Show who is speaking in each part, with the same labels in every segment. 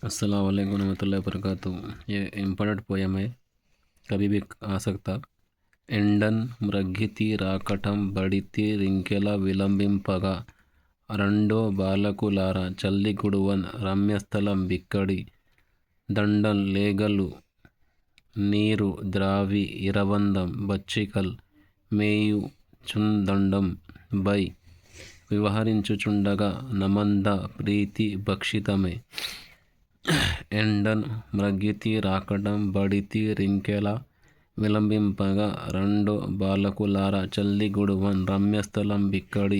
Speaker 1: अस्सलाम वालेकुम रहमतुल्लाहि वबरकातुहू। ये इम्पोर्टेंट पोयम है, कभी भी आ सकता। ఎండన్ మ్రగ్గితి రాకటం బడితి రింకెల విలంబింపగా రెండో బాలకులార చల్లిగుడువన్ రమ్యస్థలం బిక్కడి దండం లేగలు నీరు ద్రావి ఇరవందం బచ్చికల్ మేయు చుందండం బై వివహరించుచుండగా నమంద ప్రీతి భక్షితమే. ఎండన్ మ్రగ్గితి రాకటం బడితి రింకెల విలంబింపగా రెండో బాలకులార చల్లిగుడువన్ రమ్యస్థలం బిక్కడి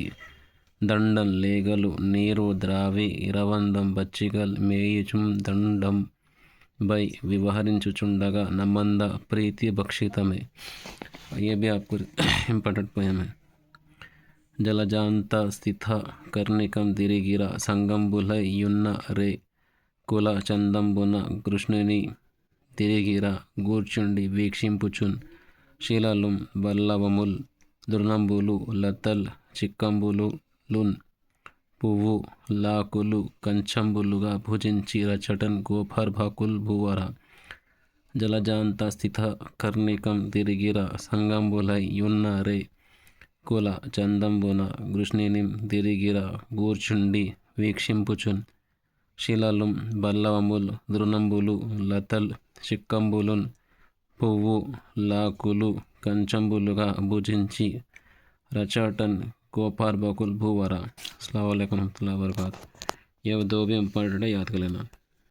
Speaker 1: దండం లేగలు నీరు ద్రావి ఇరవందం బచ్చికల్ మేయుచుం దండం బై వివహరించుచుండగా నమంద ప్రీతి భక్షితమే. ये भी आपको इम्पोर्टेंट पोयम है। జలజాంత స్థిత కర్ణికం దిరిగిర సంగంబులై యున్న రే కుల చందంబున కృష్ణుని తిరిగిర గూర్చుండి వీక్షింపుచున్ శిలలుం వల్లవముల్ దృనంబులు లతల్ చిక్కంబులున్ పువ్వు లాకులు కంచంబులుగా భుజించి రచటన్ గోపర్భకుల్ భూవర. జలజాంత స్థిత కర్ణికం తిరిగిర సంగంబులై యున్న రే కుల చందంబున కృష్ణుని తిరిగిర గూర్చుండి వీక్షింపుచున్ శిలలుం బల్లవముల్ దృనంబులు లతల్ చిక్కంబులున్ పువ్వు లాకులు కంచంబులుగా భుజించి रचाटन गोपार बकुल भूवरा। अस्सलाम वालेकुम रहमतुल्लाहि व बरकातुहू। ये दो भी इम्पोर्टेंट है, याद कर लेना।